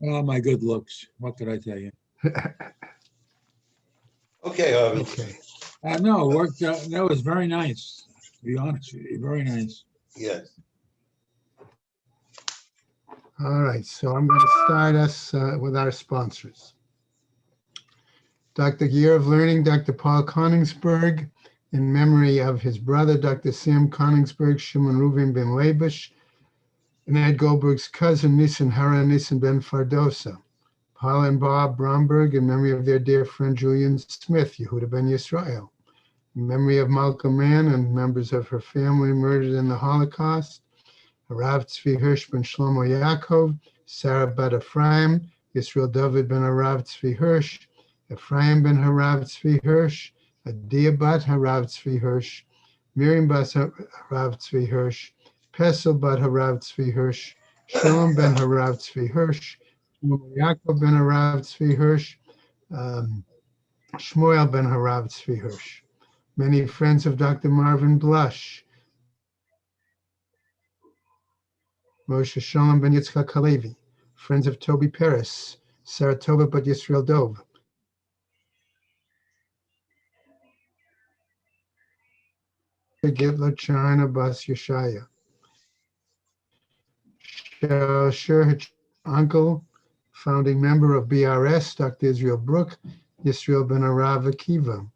Oh, my good looks. What did I tell you? Okay, Harvey. Okay. No, it worked. That was very nice. To be honest with you, very nice. Yes. All right. So I'm going to start us with our sponsors. Dr. Year of Learning, Dr. Paul Koningsberg, in memory of his brother, Dr. Sam Koningsberg, Shimon Reuven ben Labish, and Ed Goldberg's cousin, Nissen Hara Nissen ben Fardosa. Paul and Bob Bromberg, in memory of their dear friend Julian Smith, Yehuda ben Yisrael. In memory of Malcolm Mann and members of her family murdered in the Holocaust. Harav Tzvi Hirsch ben Shlomo Yaakov, Sarah bat Ephraim, Yisrael David ben Harav Tzvi Hirsch, Ephraim ben Harav Tzvi Hirsch, Adia bat Harav Tzvi Hirsch, Miriam bat Harav Tzvi Hirsch, Pesel bat Harav Tzvi Hirsch, Shalom ben Harav Tzvi Hirsch, Yaakov ben Harav Tzvi Hirsch, Shmuel ben Harav Tzvi Hirsch. Many friends of Dr. Marvin Blush, Moshe Shalom ben Yitzchak Halevi, friends of Toby Paris, Saratova bat Yisrael Dov, Gitler China bas Yeshaya, Sher uncle, founding member of BRS, Dr. Israel Brook, Yisrael ben Arav Akiva,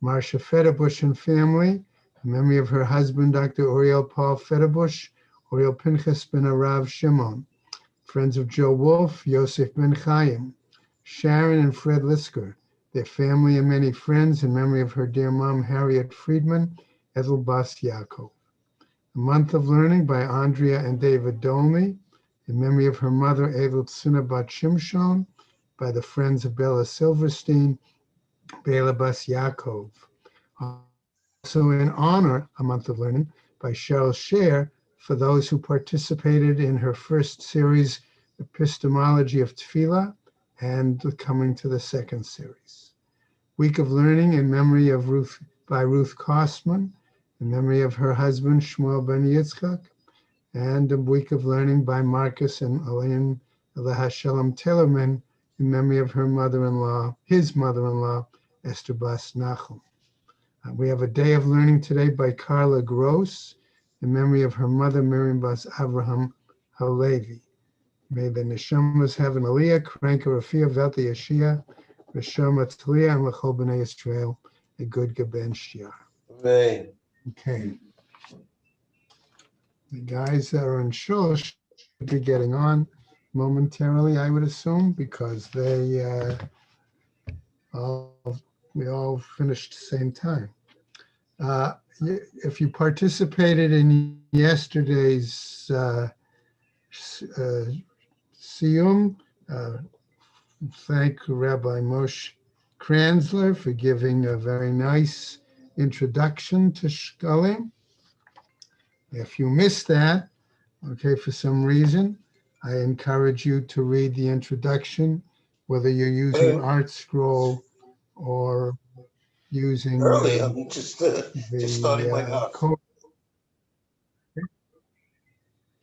Marcia Federbush and family, in memory of her husband, Dr. Oriel Paul Federbush, Oriel Pinchas ben Arav Shimon, friends of Joe Wolf, Yosef ben Chaim, Sharon and Fred Lisker, their family and many friends, in memory of her dear mom, Harriet Friedman, Edel Bas Yaakov. A Month of Learning by Andrea and David Dolmy, in memory of her mother, Edel Tsuna Bat Shimshon, by the friends of Bella Silverstein, Bela Bas Yaakov. Also in honor, A Month of Learning, by Cheryl Scher, for those who participated in her first series, Epistemology of Tefillah, and coming to the second series. Week of Learning in memory of Ruth, by Ruth Kostman, in memory of her husband, Shmuel ben Yitzchak, and a Week of Learning by Marcus and Elaine Shalom Tellerman, in memory of her mother-in-law, his mother-in-law, Esther Bas Nachum. We have a Day of Learning today by Carla Gross, in memory of her mother, Miriam Bas Avraham Halevi. May the Neshamas have an Aliyah, Kranka Rafia, Velta Yashia, Rishama Tliya, and Lechol B'nai Yisrael, a good Gaben Shiar. Right. Okay. The guys that are in shul should be getting on momentarily, I would assume, because we all finished the same time. If you participated in yesterday's Siyum, thank Rabbi Moshe Kranzler for giving a very nice introduction to Shkalim. If you missed that, okay, for some reason, I encourage you to read the introduction, whether you're using Art Scroll or using Early, I'm just starting my house. code.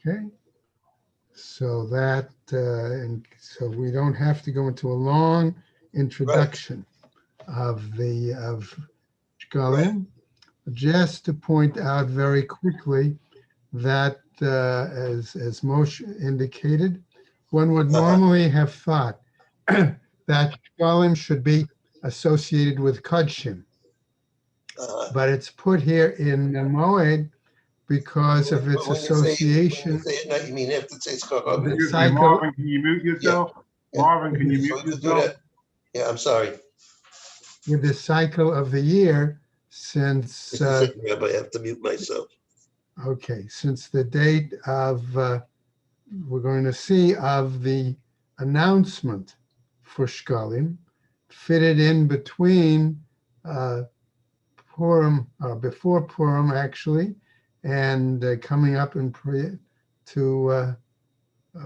Okay, so that and so we don't have to go into a long introduction of Shkalim. Just to point out very quickly that, as Moshe indicated, one would normally have thought that Shkalim should be associated with Kodshim, but it's put here in Moed because of its association. You mean after it says The Hey, Marvin, can you mute yourself? Yeah. Marvin, can you So mute you do yourself? that? Yeah, I'm sorry. With the cycle of the year, since Just a second, Rabbi, I have to mute myself. okay, since the date of we're going to see of the announcement for Shkalim fitted in between Purim, before Purim actually, and coming up in to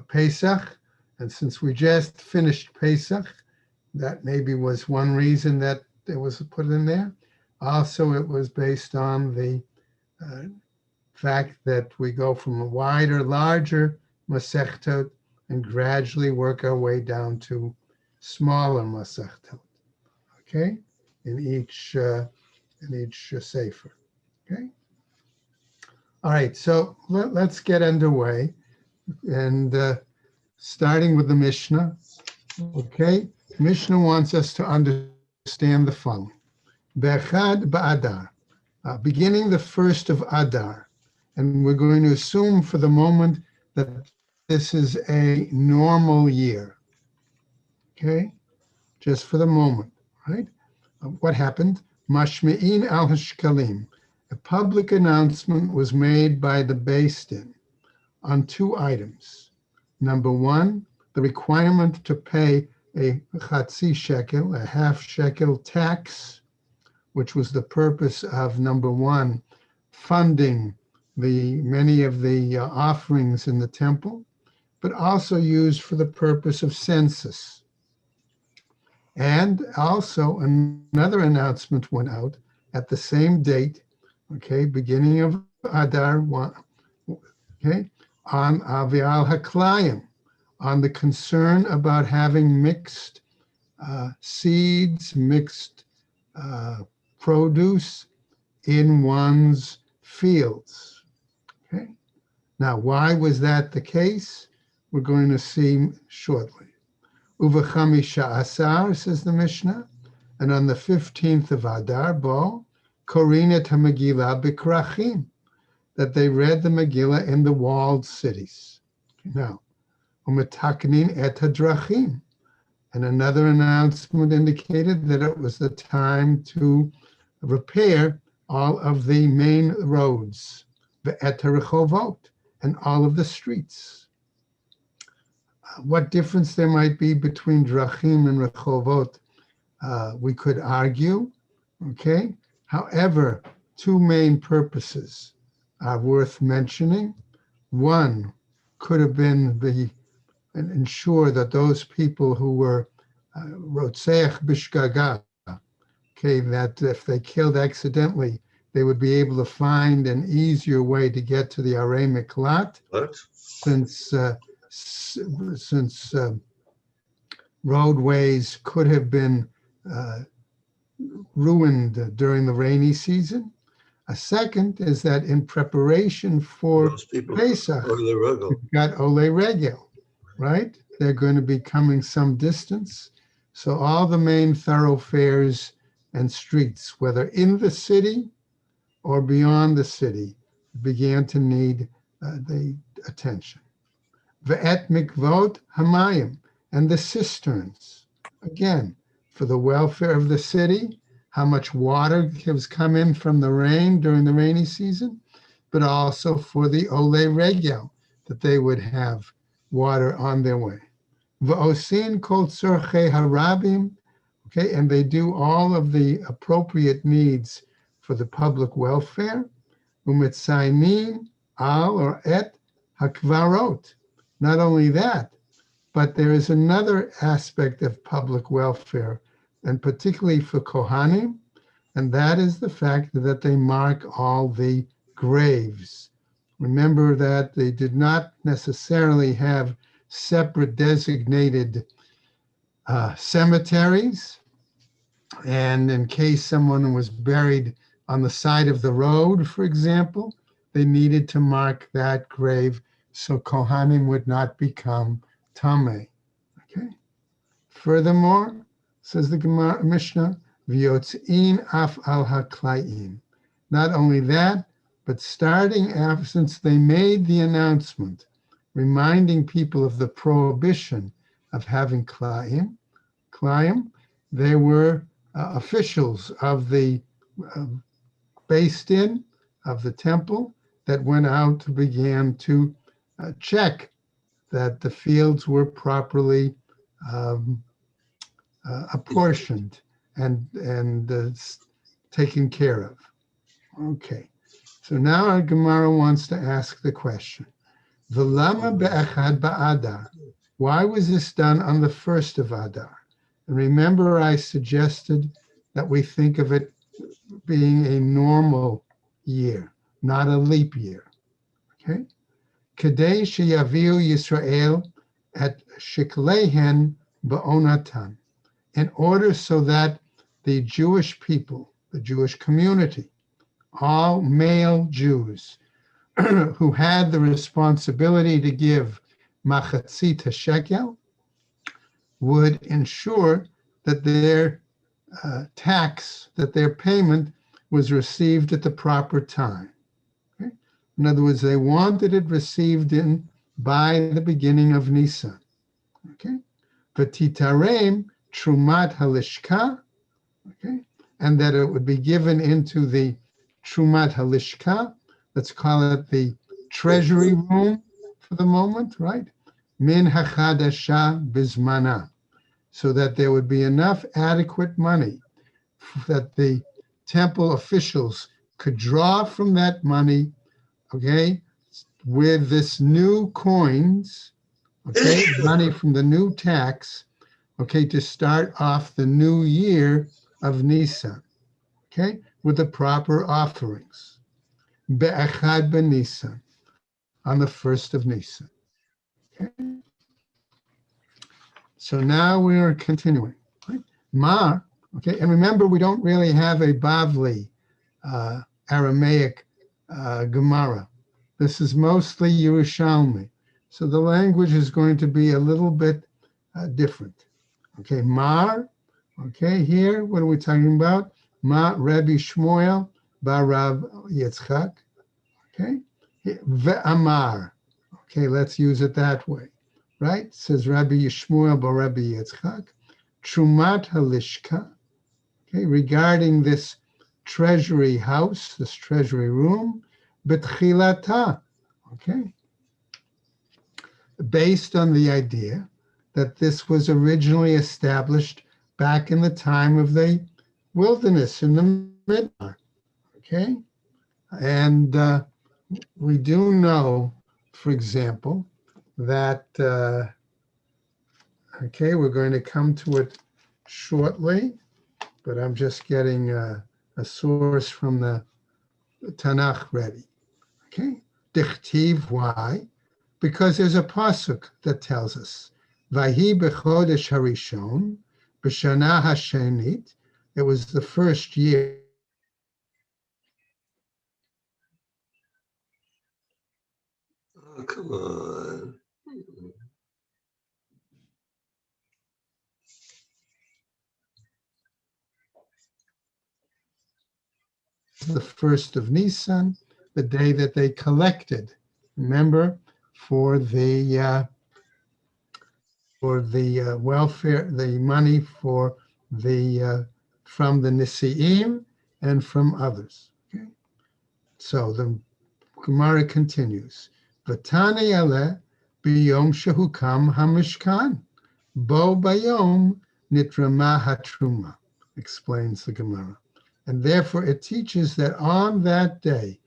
Pesach. And since we just finished Pesach, that maybe was one reason that it was put in there. Also, it was based on the fact that we go from a wider, larger Masechtot and gradually work our way down to smaller Masechtot. Okay, in each sefer. Okay. All right, so let's get underway, and starting with the Mishnah. Okay, Mishnah wants us to understand the following: Bechad ba'adar, beginning the first of Adar, and we're going to assume for the moment that this is a normal year. Okay, just for the moment, right? What happened? Mashme'in al hashkalim. A public announcement was made by the Beis Din on two items. Number one, the requirement to pay a chatzi shekel, a half shekel tax, which was the purpose of, number one, funding the many of the offerings in the temple, but also used for the purpose of census. And also another announcement went out at the same date, okay, beginning of Adar 1, okay, on Avial Haklayim, on the concern about having mixed seeds, mixed produce in one's fields. Okay. Now, why was that the case? We're going to see shortly. Uvachamisha Asar, says the Mishnah, and on the 15th of Adar, Bo, Korinat HaMegillah Bikrachim, that they read the Megillah in the walled cities. Now, Umataknin et Hadrachim, and another announcement indicated that it was the time to repair all of the main roads, the et Rechovot, and all of the streets. What difference there might be between Drachim and Rechovot, we could argue, okay? However, two main purposes are worth mentioning. One could have been and ensure that those people who were Rotzeach Bishgaga, okay, that if they killed accidentally, they would be able to find an easier way to get to the Arei Miklat, since roadways could have been ruined during the rainy season. A second is that in preparation for Pesach, we've got Ole Regel, right? They're going to be coming some distance. So all the main thoroughfares and streets, whether in the city or beyond the city, began to need the attention. Ve'et mikvot hamayim, and the cisterns. Again, for the welfare of the city, how much water has come in from the rain during the rainy season, but also for the Ole Regel, that they would have water on their way. V'osin kol tzorchei harabim, okay, and they do all of the appropriate needs for the public welfare. U'mitzaynin al or et hakvarot. Not only that, but there is another aspect of public welfare, and particularly for Kohanim, and that is the fact that they mark all the graves. Remember that they did not necessarily have separate designated cemeteries, and in case someone was buried on the side of the road, for example, they needed to mark that grave so Kohanim would not become Tameh. Okay. Furthermore, says the Gemara Mishnah, V'yotz'in af al haklayim. Not only that, but starting after, since they made the announcement, reminding people of the prohibition of having klayim, they were officials of the Beis Din of the temple that went out to begin to check that the fields were properly apportioned and taken care of. Okay, so now our Gemara wants to ask the question: V'lama be'echad ba'adar? Why was this done on the first of Adar? And remember, I suggested that we think of it being a normal year, not a leap year. Okay. Kadei sheyaviu Yisrael at shiklehen ba'onatan, in order so that the Jewish people, the Jewish community, all male Jews who had the responsibility to give machatzit shekel, would ensure that their tax, that their payment was received at the proper time. Okay? In other words, they wanted it received in by the beginning of Nisan. Okay, v'titarem trumat halishka. Okay, and that it would be given into the trumat halishka. Let's call it the treasury room for the moment, right? Min hachadasha bizmana, so that there would be enough adequate money that the temple officials could draw from that money, okay, with this new coins, okay, money from the new tax, okay, to start off the new year of Nisan, okay, with the proper offerings. Be'echad b'Nisan, on the 1st of Nisan. Okay? So now we are continuing. Right? Ma, okay, and remember we don't really have a Bavli Aramaic Gemara. This is mostly Yerushalmi. So the language is going to be a little bit different. Okay, Mar, okay, here, what are we talking about? Ma Rabbi Shmuel bar Rav Yitzchak, okay? Ve'amar, okay, let's use it that way, right? It says Rabbi Shmuel bar Rabbi Yitzchak, Trumat Halishka, okay, regarding this treasury house, this treasury room, Betchilata, okay, based on the idea that this was originally established back in the time of the wilderness in the Midbar, okay? And we do know, for example, that, okay, we're going to come to it shortly, but I'm just getting a source from the Tanakh ready, okay? Dichtiv, why? Because there's a pasuk that tells us, Vahi b'chodesh harishon, b'shana hashenit, it was the first year. Oh, come on. The 1st of Nisan, the day that they collected, remember, for the welfare, the money for the from the Nisi'im and from others. Okay, so the Gemara continues. Vatani ale biyom shehukam hamishkan, bo bayom nitrama hatruma, explains the Gemara. And therefore it teaches that on that day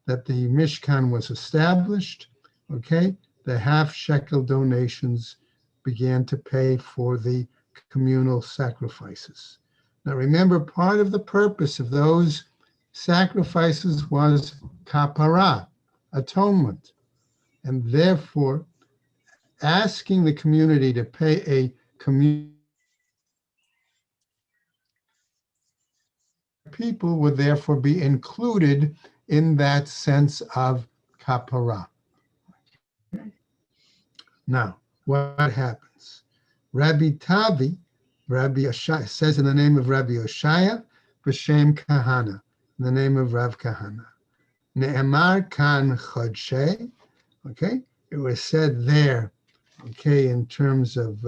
that the Mishkan was established, okay, the half shekel donations began to pay for the communal sacrifices. Now remember, part of the purpose of those sacrifices was kapara, atonement, and therefore asking the community to pay a community people would therefore be included in that sense of kapara. Okay. Now, what happens? Rabbi Tavi, Rabbi Oshaya, says in the name of Rabbi Oshaya, B'Shem Kahana, in the name of Rav Kahana. Ne'emar kan chodshe, okay? It was said there, okay, in terms of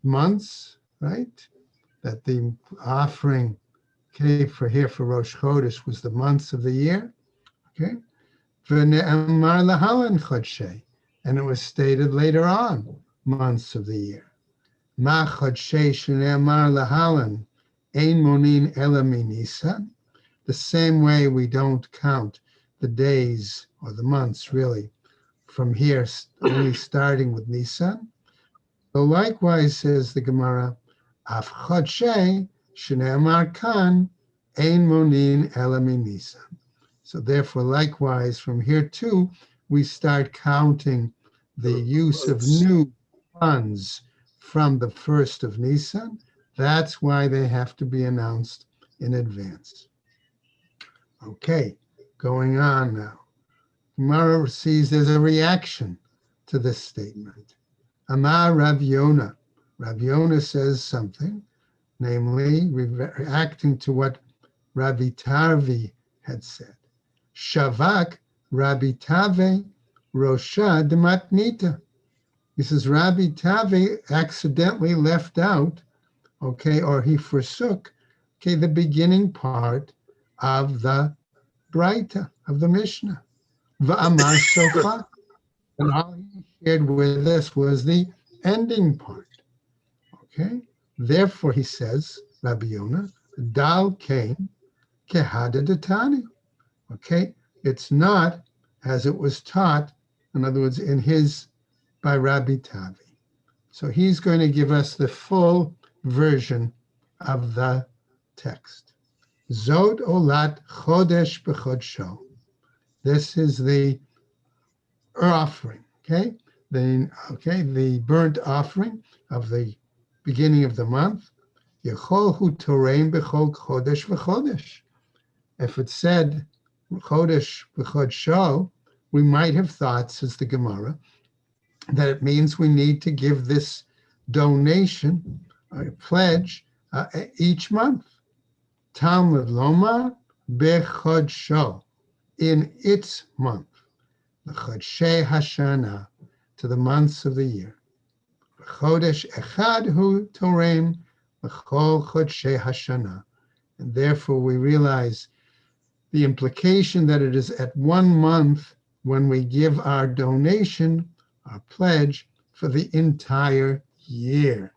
months, right? That the offering, okay, for here for Rosh Chodesh was the months of the year, okay? V'ne'emar lahalan chodshe, and it was stated later on, months of the year. Ma chodshe shene'emar lahalan, ein monin ela Nisan. The same way we don't count the days or the months really from here, only starting with Nisan. So likewise, says the Gemara, af chodshe shene'emar kan ein monin ela Nisan. So therefore, likewise, from here too, we start counting the use of new funds from the 1st of Nisan. That's why they have to be announced in advance. Okay, going on now. Gemara sees there's a reaction to this statement. Amar Rav Yonah. Rav Yonah says something, namely reacting to what Rabbi Tarvi had said. Shavak Rabbi Tave Rosha de Matnita. He says Rabbi Tave accidentally left out, okay, or he forsook, okay, the beginning part of the Braita, of the Mishnah. Va'amar Sofa. And all he shared with us was the ending part. Okay? Therefore, he says, Rabbi Yonah, Dal Kain Kehada Datani. Okay? It's not as it was taught, in other words, by Rabbi Tavi. So he's going to give us the full version of the text. Zod Olat Chodesh B'Chodsho. This is the offering, okay? The burnt offering of the beginning of the month. Yechol hu torein b'chol chodesh v'chodesh. If it said chodesh v'chodsho, we might have thought, says the Gemara, that it means we need to give this donation, pledge, each month. Talmud lomar b'chodsho, in its month. L'chodshei hashana, to the months of the year. Chodesh echad hu torem l'chol chodshei hashana. And therefore we realize the implication that it is at 1 month when we give our donation, our pledge, for the entire year.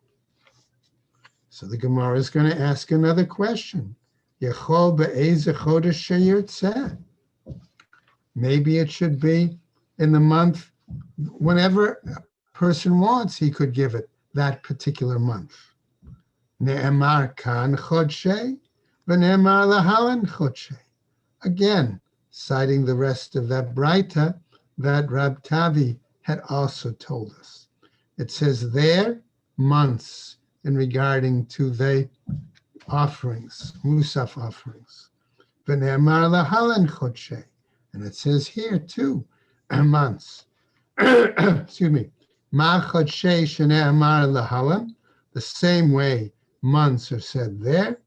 So the Gemara is going to ask another question. Yechol be'ezeh chodesh sheyirtzeh. Maybe it should be in the month, whenever a person wants, he could give it that particular month. Ne'emar kan chodshei, v'ne'emar lahalan chodshei. Again, citing the rest of that Braita that Rab Tavi had also told us. It says there, months, in regarding to the offerings, Musaf offerings. V'ne'emar lahalan chodshei. And it says here too, months. Excuse me. Ma chodshei shene'amar lahalan, the same way months are said there.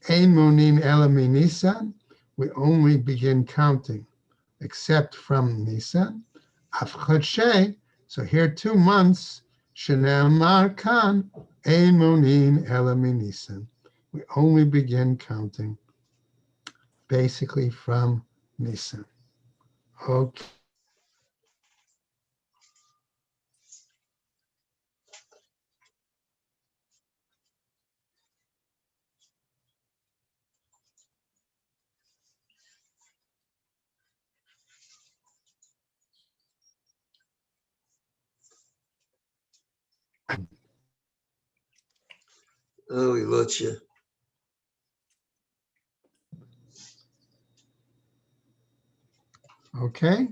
Ein monin ela Nisan, we only begin counting except from Nisan. Af chodshei, so here 2 months, shene'amar kan, ein monin ela Nisan. We only begin counting basically from Nisan. Okay. Oh, we lost you. Okay.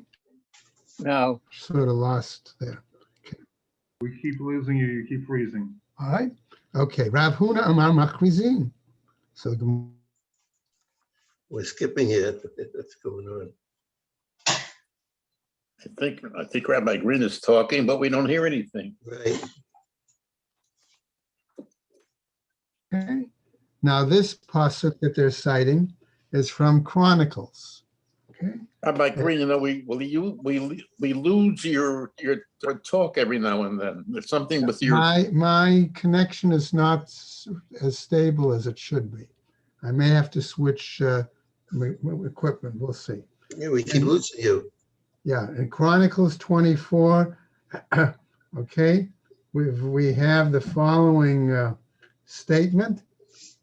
No, Sort of lost there. We keep losing you, you keep freezing. All right. Okay. Rav Huna Amar Machrizin. So We're skipping it. What's going on? I think Rabbi Green is talking, but we don't hear anything. Right. okay. Now this pasuk that they're citing is from Chronicles. Okay. Rabbi Green, we lose your talk every now and then. There's something with your. My connection is not as stable as it should be. I may have to switch equipment. We'll see. Yeah, we keep losing you. Yeah, in Chronicles 24, okay, we have the following statement.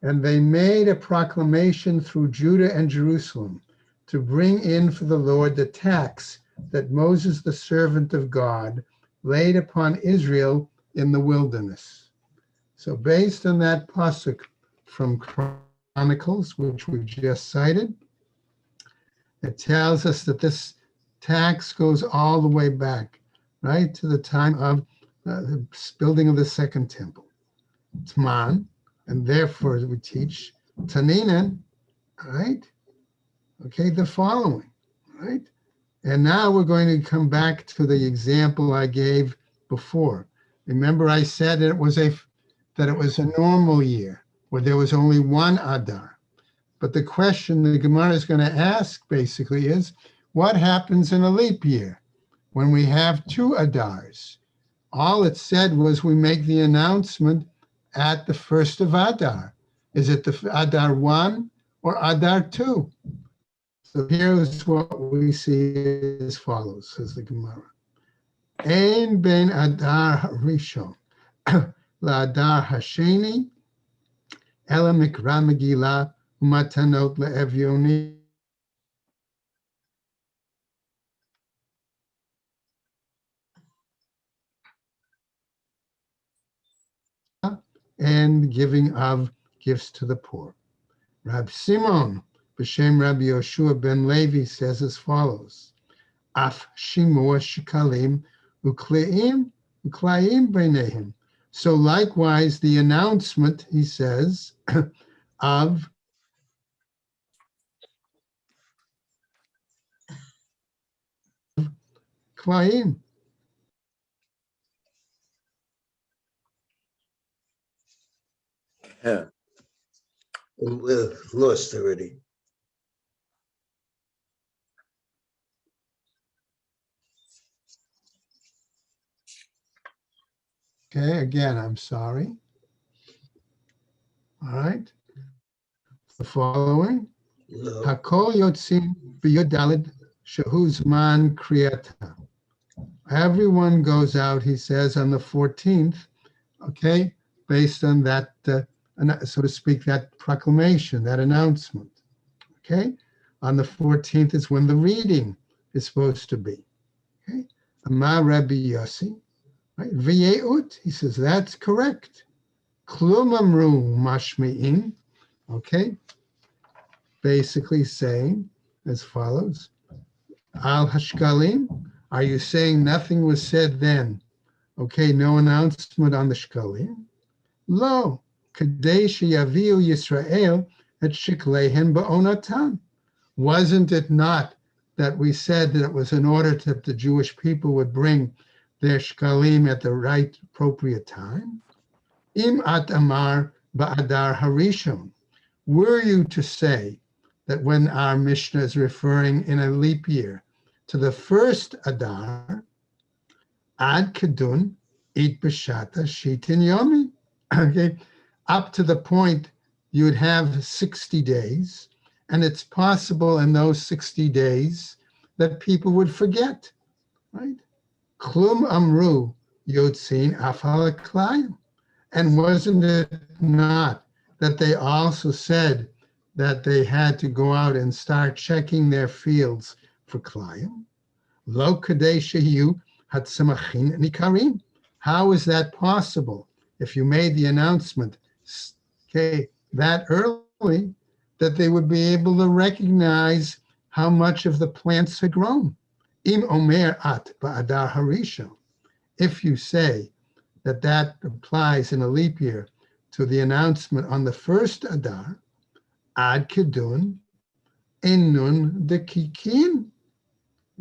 And they made a proclamation through Judah and Jerusalem to bring in for the Lord the tax that Moses, the servant of God, laid upon Israel in the wilderness. So based on that pasuk from Chronicles, which we just cited, it tells us that this tax goes all the way back, right, to the time of the building of the second temple. Tman, and therefore we teach Taninan, right? Okay, the following, right? And now we're going to come back to the example I gave before. Remember, I said that it was a normal year where there was only one Adar. But the question the Gemara is going to ask basically is, what happens in a leap year when we have two Adars? All it said was we make the announcement at the first of Adar. Is it the Adar 1 or Adar 2? So here's what we see as follows, says the Gemara. Ein ben Adar Rishon la'Adar Hasheni ela mikra Megillah umatanot le'Evioni. And giving of gifts to the poor. Rab Simon, B'Shem Rabbi Yoshua ben Levi, says as follows: Af shimua shikalim ukleim b'neihem. So likewise, the announcement, he says, of klaim. Yeah. We're lost already. Okay, again, I'm sorry. All right. The following. No, Hakol yotzin b'yodalid shehuz man kriyata. Everyone goes out, he says, on the 14th, okay, based on that, so to speak, that proclamation, that announcement, okay? On the 14th is when the reading is supposed to be, okay? Amar Rabbi Yossi, right? V'yeut, he says, that's correct. Klum amru mashmi'in, okay? Basically saying as follows, Al hashkalim, are you saying nothing was said then? Okay, no announcement on the shkalim. Lo, kadesh yaviu Yisrael et shikleihen ba'onatan. Wasn't it not that we said that it was in order that the Jewish people would bring their shkalim at the right appropriate time? Im at amar ba'adar harishon. Were you to say that when our Mishnah is referring in a leap year to the first Adar, ad kedun it b'shata shitin yomi, okay, up to the point you would have 60 days, and it's possible in those 60 days that people would forget, right? Klum amru yotzin afal klayim. And wasn't it not that they also said that they had to go out and start checking their fields for klayim? Lo kadei shehu hatzamachin nikarim. How is that possible if you made the announcement, okay, that early, that they would be able to recognize how much of the plants had grown? Im omer at ba'adar harishon. If you say that applies in a leap year to the announcement on the first Adar, ad kedun enun dekikin.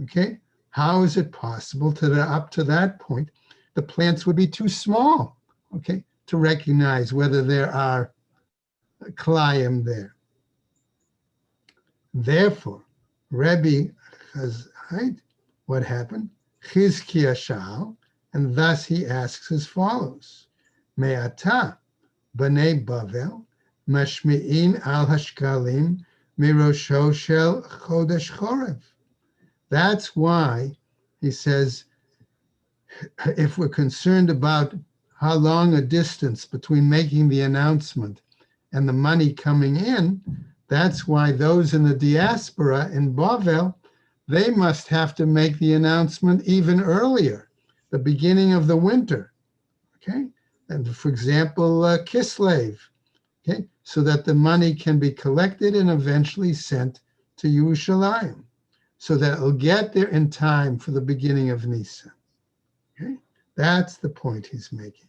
Okay, how is it possible that up to that point the plants would be too small, okay, to recognize whether there are klayim there? Therefore, Rebbe has, right, what happened? Chizkiah shal, and thus he asks as follows: Me'ata b'nei Bavel mashmi'in al hashkalim mirosho shel chodesh chorev. That's why he says, if we're concerned about how long a distance between making the announcement and the money coming in, that's why those in the diaspora in Bavel, they must have to make the announcement even earlier, the beginning of the winter, okay? And for example, Kislev, okay? So that the money can be collected and eventually sent to Yerushalayim, so that it'll get there in time for the beginning of Nisan, okay? That's the point he's making.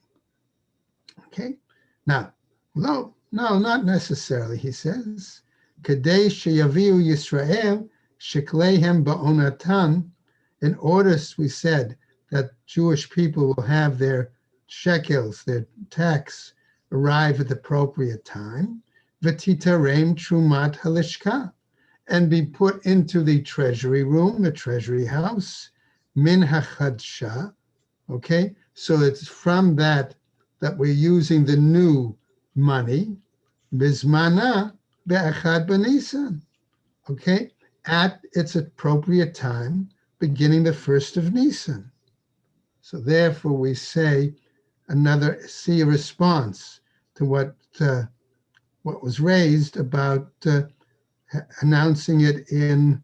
Okay. Now, no, not necessarily, he says. Kadei sheyaviu Yisrael shekleihem ba'onatan. In order, we said, that Jewish people will have their shekels, their tax, arrive at the appropriate time. V'titarem trumat halishka, and be put into the treasury room, the treasury house, min hachadsha. Okay, so it's from that we're using the new money, bismana be'achad b'nisan. Okay, at its appropriate time, beginning the 1st of Nisan. So therefore, we see a response to what was raised about announcing it in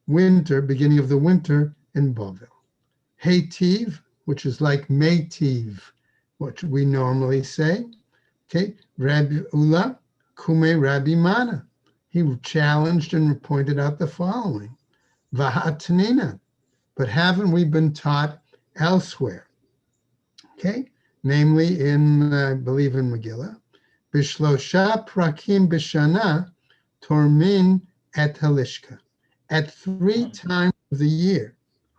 winter, beginning of the winter in Bovel. Heitiv, which is like Meitiv, what we normally say. Okay, Rabbi Ula, Kume Rabbi Mana. He challenged and pointed out the following. Vahatanina, but haven't we been taught elsewhere? Okay, namely in, I believe in Megillah, Bishlosha prakim bishana tormin et halishka. At 3 times of the year,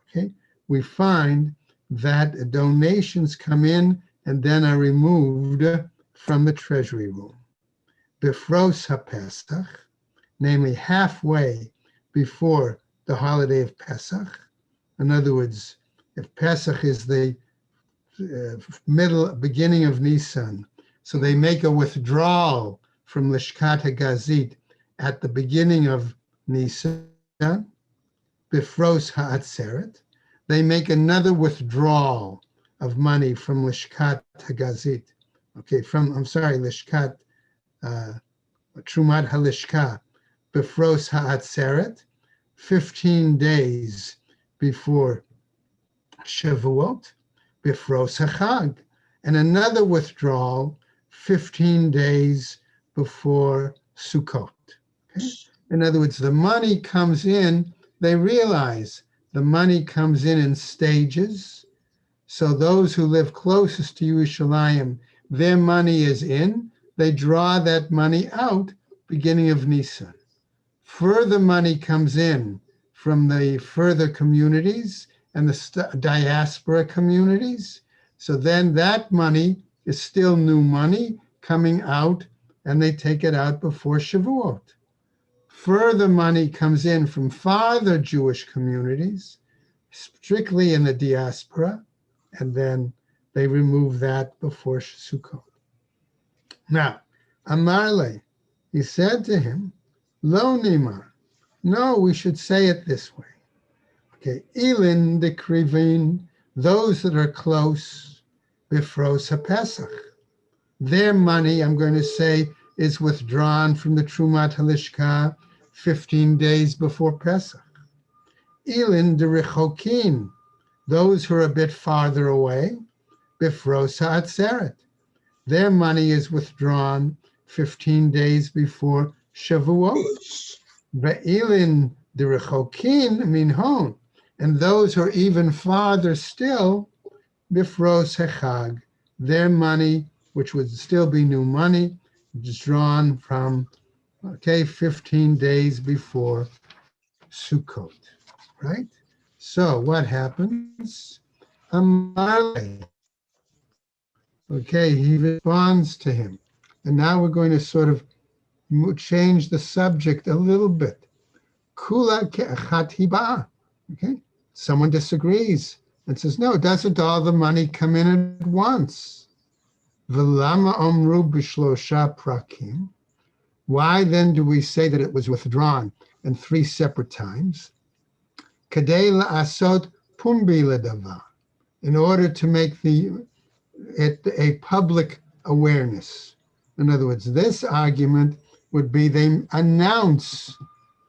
okay, we find that donations come in and then are removed from the treasury room. Bifros HaPesach, namely halfway before the holiday of Pesach. In other words, if Pesach is the beginning of Nisan, so they make a withdrawal from Lishkat HaGazit at the beginning of Nisan, Bifros HaAtzeret. They make another withdrawal of money from Lishkat HaGazit. Okay, Lishkat, Trumat HaLishka, Bifros HaAtzeret, 15 days before Shavuot, Bifros HaChag, and another withdrawal 15 days before Sukkot. Okay? In other words, the money comes in, they realize the money comes in stages. So those who live closest to Yerushalayim, their money is in, they draw that money out beginning of Nisan. Further money comes in from the further communities and the diaspora communities. So then that money is still new money coming out, and they take it out before Shavuot. Further money comes in from farther Jewish communities, strictly in the diaspora, and then they remove that before Sukkot. Now, Amarle, he said to him, Lo nimar, no, we should say it this way. Okay, Elin de Krivin, those that are close, Bifros HaPesach. Their money, I'm going to say, is withdrawn from the Trumat Halishka 15 days before Pesach. Elin de Rechokin, those who are a bit farther away, Bifros HaAtzeret. Their money is withdrawn 15 days before Shavuot. Ve'ilin de Rechokin minhon, and those who are even farther still, Bifros HaChag, their money, which would still be new money, is drawn from, 15 days before Sukkot, right? So what happens? Amalei. Okay, he responds to him. And now we're going to sort of change the subject a little bit. Kula ke'achat hiba. Okay, someone disagrees and says, no, doesn't all the money come in at once? V'lama omru b'shlosha prakim. Why then do we say that it was withdrawn in 3 separate times? Kadei la'asot pumbi ledava, in order to make it a public awareness. In other words, this argument would be they announce,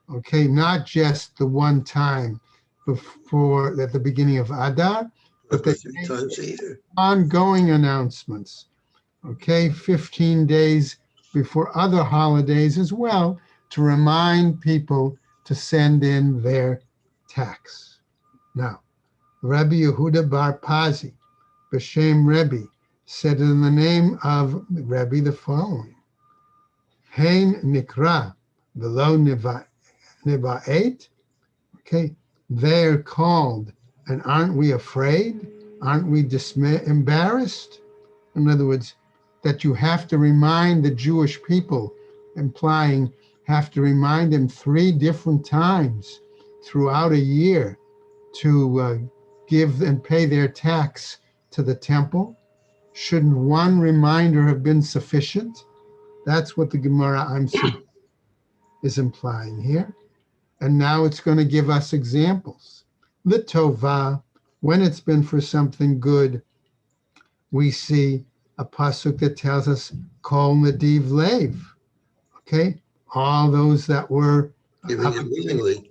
not just the one time before at the beginning of Adar, but they 3 times a year. ongoing announcements, 15 days before other holidays as well, to remind people to send in their tax. Now, Rabbi Yehuda Bar Pazi, B'Shem Rebbe, said in the name of Rebbe the following. Hein Nikra V'lo Niva'et. Okay, they're called, and aren't we afraid? Aren't we embarrassed? In other words, that you have to remind the Jewish people, implying have to remind them 3 different times throughout a year to give and pay their tax to the temple. Shouldn't one reminder have been sufficient? That's what the Gemara is implying here. And now it's going to give us examples. L'tova, when it's been for something good, we see a pasuk that tells us, Kol Nadiv Lev. Okay, all those that were Giving it willingly.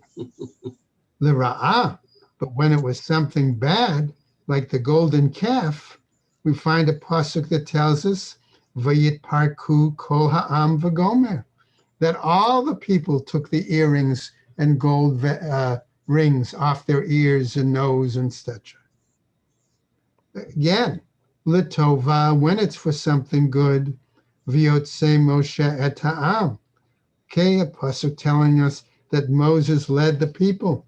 L'ra'ah. But when it was something bad, like the golden calf, we find a pasuk that tells us, Vayit Parku Kol Ha'am V'gomer, that all the people took the earrings and gold rings off their ears and nose and etc. Again, L'tova, when it's for something good, V'yotzei Moshe et ha'am. Okay, a pasuk telling us that Moses led the people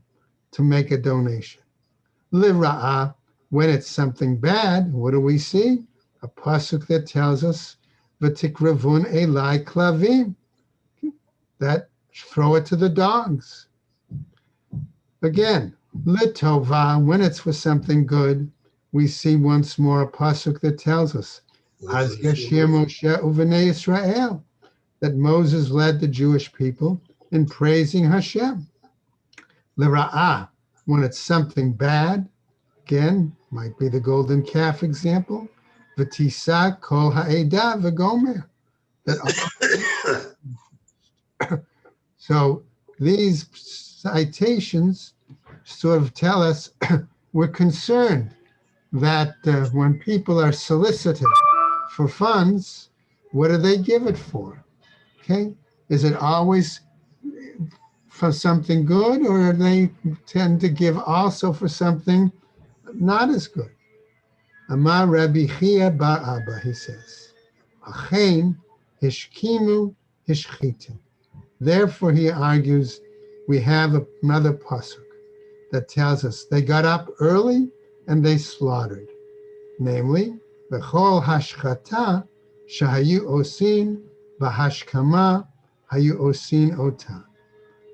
to make a donation. L'ra'ah, when it's something bad, what do we see? A pasuk that tells us, V'tikravun elai klavim, that throw it to the dogs. Again, L'tova, when it's for something good, we see once more a pasuk that tells us, Az Yashir Moshe Uvenei Israel, that Moses led the Jewish people in praising Hashem. L'ra'ah, when it's something bad, again, might be the golden calf example, V'tisa kol ha'edah v'gomer. So these citations sort of tell us we're concerned that when people are solicited for funds, what do they give it for? Okay, is it always for something good, or they tend to give also for something not as good? Amar Rabbi Chia bar Abba, he says, Achein hishkimu hishchitim. Therefore, he argues, we have another pasuk that tells us they got up early and they slaughtered. Namely, B'chol hashchata shahayu osin v'hashkama hayu osin ota,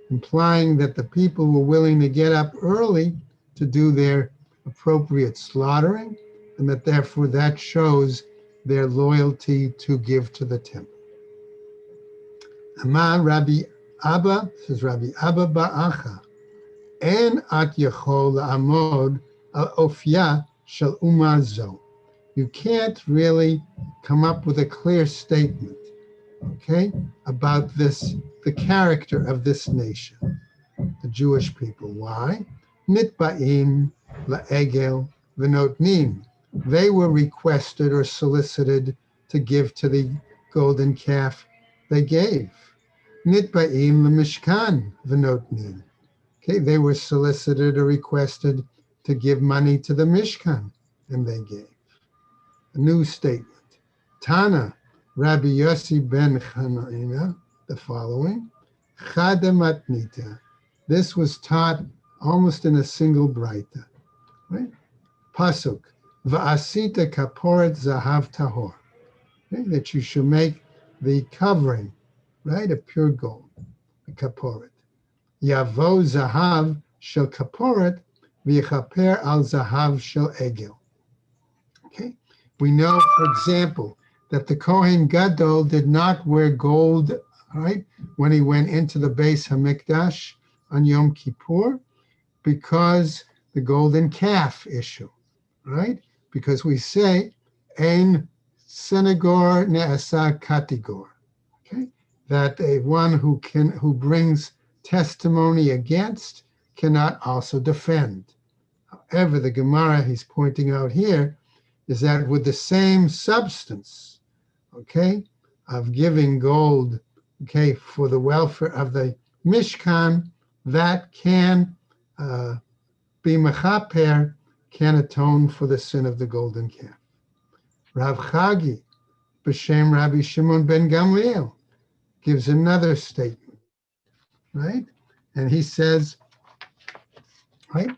implying that the people were willing to get up early to do their appropriate slaughtering, and that therefore that shows their loyalty to give to the temple. Amar Rabbi Abba, says Rabbi Abba Ba'acha, En at yachol la'amod al ofya shel umah zo. You can't really come up with a clear statement, okay, about this, the character of this nation, the Jewish people. Why? Nitba'im la'egel v'notnim. They were requested or solicited to give to the golden calf. They gave. Nitba'im l'mishkan v'notnim. Okay, they were solicited or requested to give money to the Mishkan, and they gave. A new statement. Tana, Rabbi Yossi ben Chanina, the following. Chadamatnita. This was taught almost in a single braita. Right? Pasuk. Va'asita kaporet zahav tahor. Okay? That you should make the covering, right, of pure gold, the kaporet. Yavo zahav shel kaporet v'yichaper al zahav shel egel. Okay, we know, for example, that the Kohen Gadol did not wear gold, right, when he went into the Beis Hamikdash on Yom Kippur, because the golden calf issue, right? Because we say, ein senegor ne'asa katigor, okay, that a one who brings testimony against cannot also defend. However, the Gemara he's pointing out here is that with the same substance, okay, of giving gold, okay, for the welfare of the Mishkan, that can be mechaper, can atone for the sin of the golden calf. Rav Chagi, B'Shem Rabbi Shimon ben Gamliel, gives another statement, right? And he says, right?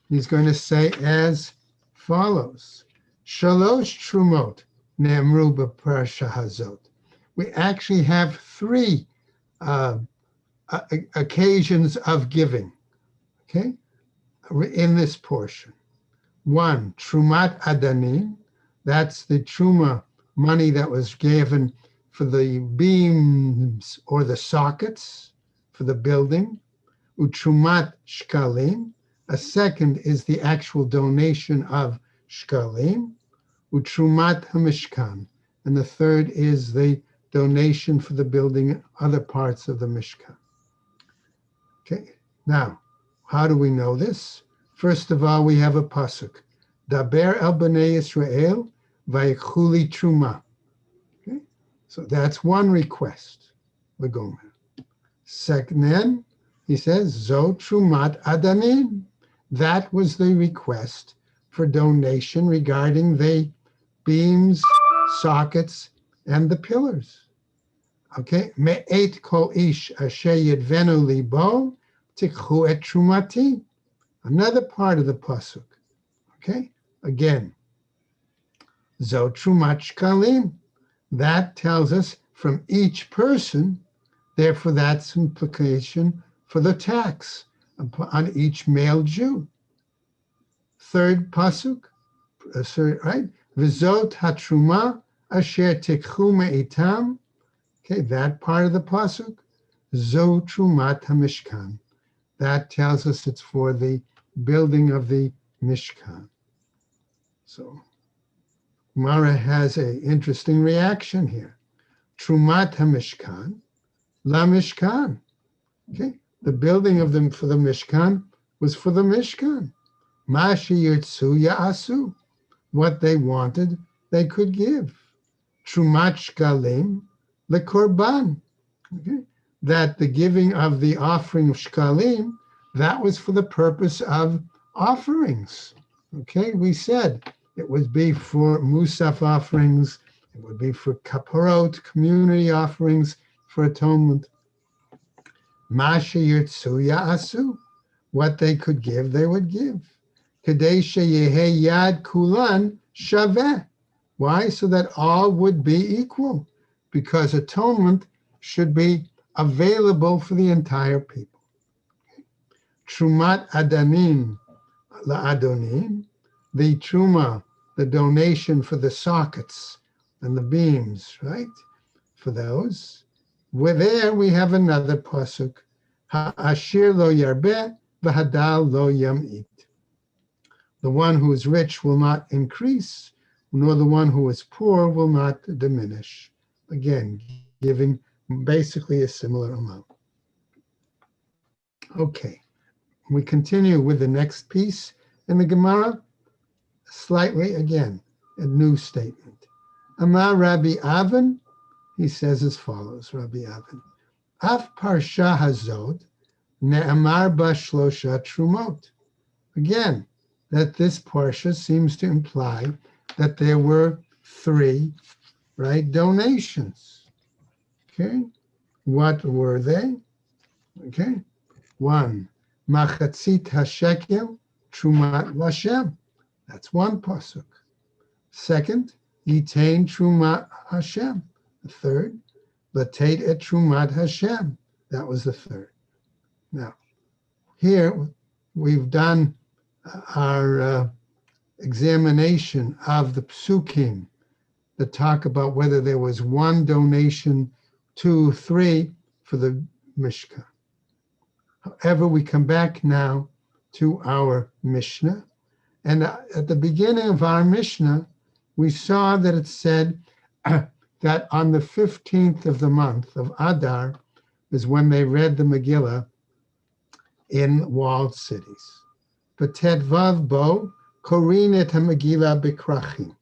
He's going to say as follows: Shalosh Trumot Ne'emru b'Parsha Hazot. We actually have three occasions of giving, okay, in this portion. One, Trumat Adanim, that's the Truma money that was given for the beams or the sockets for the building. Utrumat Shkalim, a second is the actual donation of Shkalim. Utrumat HaMishkan, and the third is the donation for the building other parts of the Mishkan. Okay, now, how do we know this? First of all, we have a pasuk. Daber el b'nei Yisrael vayikhu truma. Okay, so that's one request. Legomer. Second, then he says zo trumat adanim. That was the request for donation regarding the beams, sockets, and the pillars. Okay, me'et kol ish asher yidvenu libo tikhu et trumati. Another part of the pasuk. Okay, again, zo trumat shkalim. That tells us from each person. Therefore, that's implication for the tax on each male Jew. Third pasuk, right? V'zot hatruma asher tikhu me'itam. Okay, that part of the pasuk, zo trumat hamishkan. That tells us it's for the building of the Mishkan. So, Gemara has an interesting reaction here. Trumat hamishkan, la Mishkan. Okay, the building of them for the Mishkan was for the Mishkan. Ma sheyirtzu ya'asu. What they wanted, they could give. Trumat shkalim lekorban. Okay, that the giving of the offering of shkalim, that was for the purpose of offerings. Okay, we said it would be for musaf offerings, it would be for kaparot, community offerings, for atonement. Masha yirtzu ya'asu, what they could give, they would give. Kadei sheyehe yad kulan shaveh. Why? So that all would be equal, because atonement should be available for the entire people. Trumat adanim la'adonim, the truma, the donation for the sockets and the beams, right? For those. Where there we have another pasuk, ha'ashir lo yarbeh v'hadal lo yam'it. The one who is rich will not increase, nor the one who is poor will not diminish. Again, giving basically a similar amount. Okay, we continue with the next piece in the Gemara, slightly again, a new statement. Amar Rabbi Avin, he says as follows, Rabbi Avin, Af parsha hazod ne'amar ba shlosha trumot. Again, that this parsha seems to imply that there were three, right, donations. Okay, what were they? Okay, one, machatzit hashekel trumat Hashem. That's one pasuk. Second, yitain trumat Hashem. The third, latate et trumat Hashem. That was the third. Now, here we've done our examination of the psukim that talk about whether there was one donation, 2, 3 for the Mishkan. However, we come back now to our Mishnah. And at the beginning of our Mishnah, we saw that it said that on the 15th of the month of Adar is when they read the Megillah in walled cities. V'tedvav bo korin et ha-Megillah b'krachim.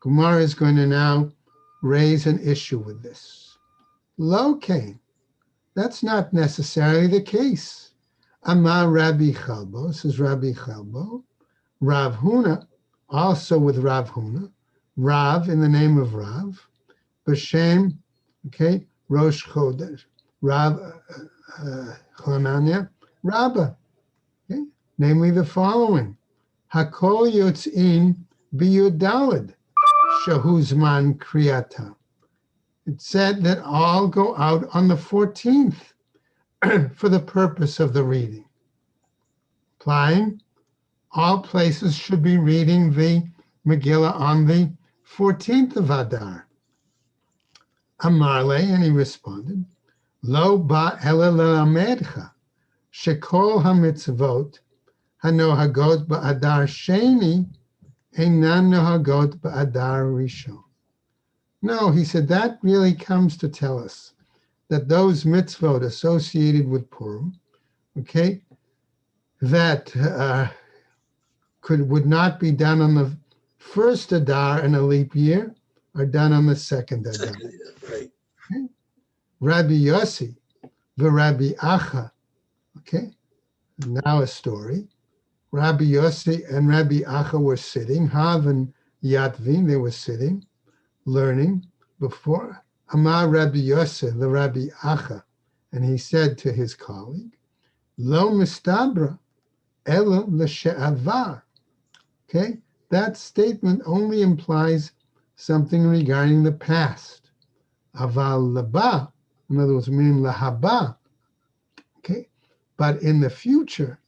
Gemara is going to now raise an issue with this. Locain, that's not necessarily the case. Amar Rabbi Chalbo, says Rabbi Chalbo, Rav Huna, also with Rav Huna, Rav in the name of Rav, B'Shem, okay, Rosh Chodesh, Rav Hanania, Rabbah, okay, namely the following: Hakol Yotzin Biyud Daled, Shahuzman Kriyata. It said that all go out on the 14th for the purpose of the reading. Implying all places should be reading the Megillah on the 14th of Adar. Amarle, and he responded, Lo ba ela lelamedcha, shekol hamitzvot hanohagot ba'adar sheni einan nohagot ba'adar rishon. No, he said, that really comes to tell us that those mitzvot associated with Purim, okay, that would not be done on the first Adar in a leap year, are done on the second Adar. Right. Okay? Rabbi Yossi, the Rabbi Acha, okay, now a story. Rabbi Yossi and Rabbi Acha were sitting, Hav and Yatvin, they were sitting, learning before Amar Rabbi Yossi, the Rabbi Acha, and he said to his colleague, Lo mistabra ela l'she'avar. Okay, that statement only implies something regarding the past. Aval laba, in other words, meaning lahaba. Okay, but in the future,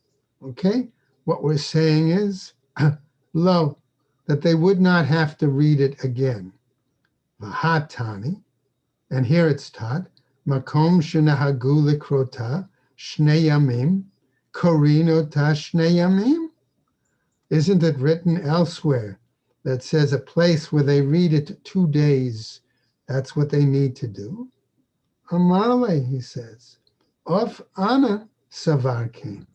okay, what we're saying is, lo, that they would not have to read it again. Vahatani, and here it's taught, makom shenahagu likrota shnei yamim, korinota shnei yamim. Isn't it written elsewhere that says a place where they read it 2 days, that's what they need to do? Amarle, he says, of Anna Savar came.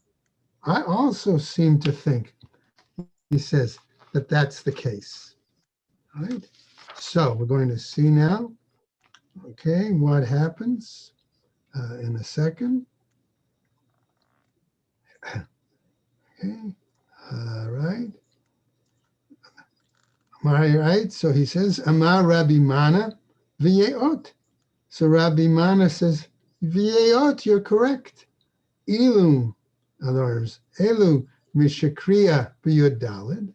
I also seem to think, he says, that that's the case. All right? So we're going to see now, okay, what happens in a second. Okay. All right. All right. So he says, Amar Rabbi Mana v'yeot. So Rabbi Mana says, v'yeot, you're correct. Ilu, in other words, elu mishakriya b'yod daled,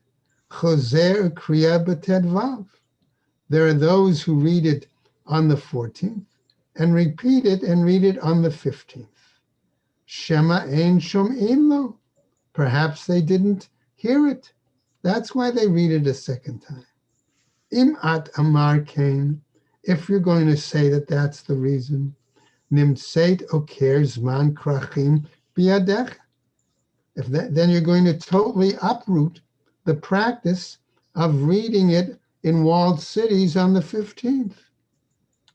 choser kriya b'ted vav. There are those who read it on the 14th and repeat it and read it on the 15th. Shema ein shom'in lo. Perhaps they didn't hear it. That's why they read it a second time. Im at amar kain, if you're going to say that that's the reason, nimtzeit oker zman krachim biyadech. Then you're going to totally uproot the practice of reading it in walled cities on the 15th.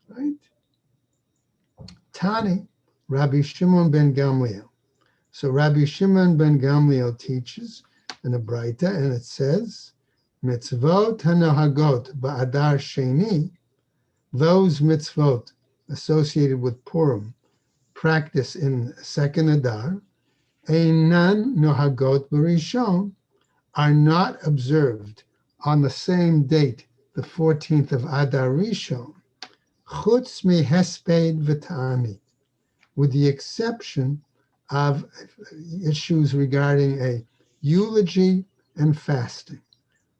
Right? Tani, Rabbi Shimon ben Gamliel. So Rabbi Shimon ben Gamliel teaches in a Braita, and it says, mitzvot hanohagot ba'adar sheni, those mitzvot associated with Purim, practice in second Adar, einan nohagot b'rishon, are not observed on the same date, the 14th of Adar Rishon, chutz mi hesped v'ta'anit, with the exception of issues regarding a eulogy and fasting.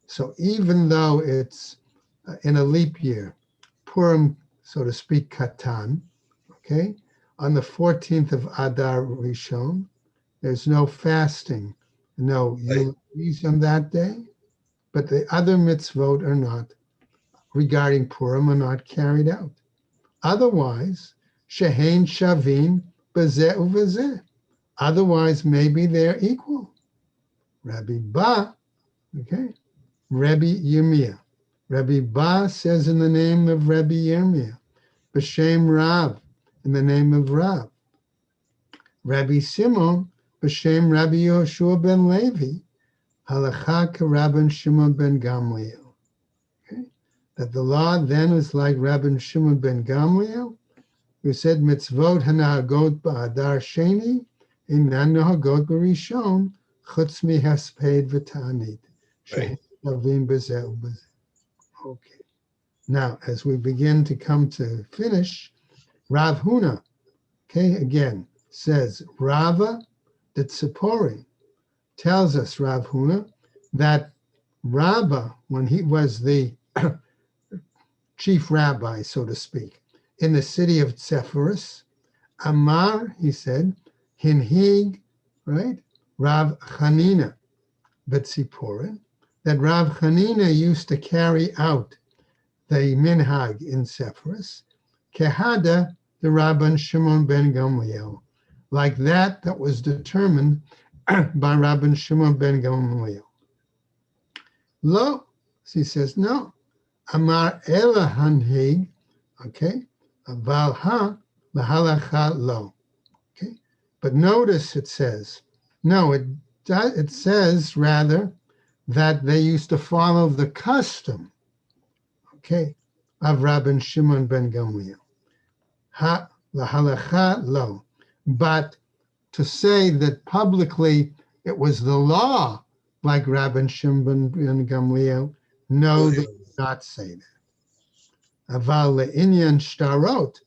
So even though it's in a leap year, Purim, so to speak, Katan, okay, on the 14th of Adar Rishon, there's no fasting, no eulogies on that day, but the other mitzvot are not, regarding Purim, are not carried out. Otherwise, shehein shavin b'zeh u'v'zeh. Otherwise, maybe they're equal. Rabbi Ba, okay, Rabbi Yirmiyah. Rabbi Ba says in the name of Rabbi Yirmiyah, B'Shem Rav, in the name of Rav. Rabbi Simon, B'Shem Rabbi Yoshua ben Levi, Halacha Rabban Shimon ben Gamliel. Okay, that the law then is like Rabban Shimon ben Gamliel, who said mitzvot hanahagot ba'adar sheni, inan nohagot b'rishon, chutz mihasped v'tanit. Right. Shavim b'zeh u'b'zeh. Okay. Now, as we begin to come to finish, Rav Huna, okay, again, says Rava the Tzipori tells us, Rav Huna, that Rabbah, when he was the chief rabbi, so to speak, in the city of Sepphoris, Amar, he said, Hinhig, right, Rav Chanina Betziporin, that Rav Chanina used to carry out the minhag in Sepphoris, Kehada, the Rabban Shimon ben Gamliel, like that was determined by Rabban Shimon ben Gamliel. Lo, he says, no, Amar Ela Hanhig, okay, Aval Ha, Lahalacha Lo, okay. But notice it says, no, it says rather that they used to follow the custom, okay, of Rabban Shimon ben Gamliel. Ha lahalacha lo. But to say that publicly it was the law, like Rabban Shimon ben Gamliel, no, they did not say that. Aval le'inyan shtarot,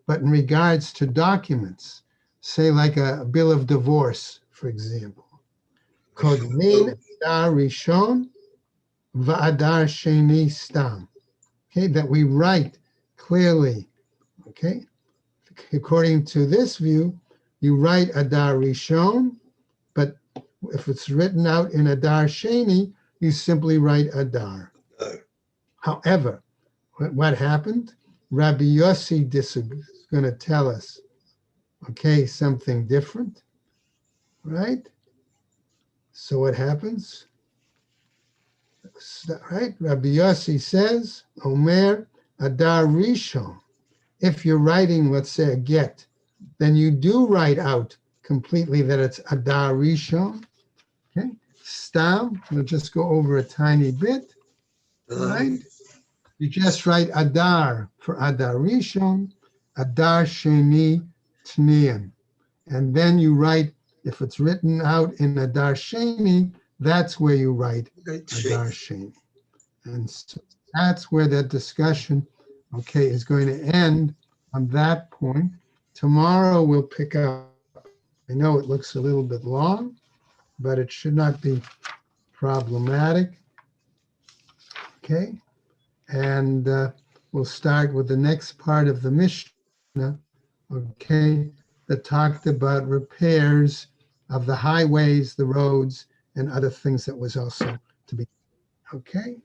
but in regards to documents, say like a bill of divorce, for example, kodmin adar rishon va'adar sheni stam. Okay, that we write clearly. Okay, according to this view, you write Adar Rishon, but if it's written out in Adar Sheni, you simply write Adar. However, what happened? Rabbi Yossi is going to tell us, okay, something different, right? So what happens? Right? Rabbi Yossi says, Omer Adar Rishon. If you're writing, let's say, a get, then you do write out completely that it's Adar Rishon. Okay, Stam, we'll just go over a tiny bit, right? You just write Adar for Adar Rishon, Adar Sheni Tnian. And then you write, if it's written out in Adar Sheni, that's where you write Adar Sheni. And so that's where that discussion, okay, is going to end on that point. Tomorrow we'll pick up. I know it looks a little bit long, but it should not be problematic. Okay, and we'll start with the next part of the Mishnah, okay, that talked about repairs of the highways, the roads, and other things that was also to be, okay.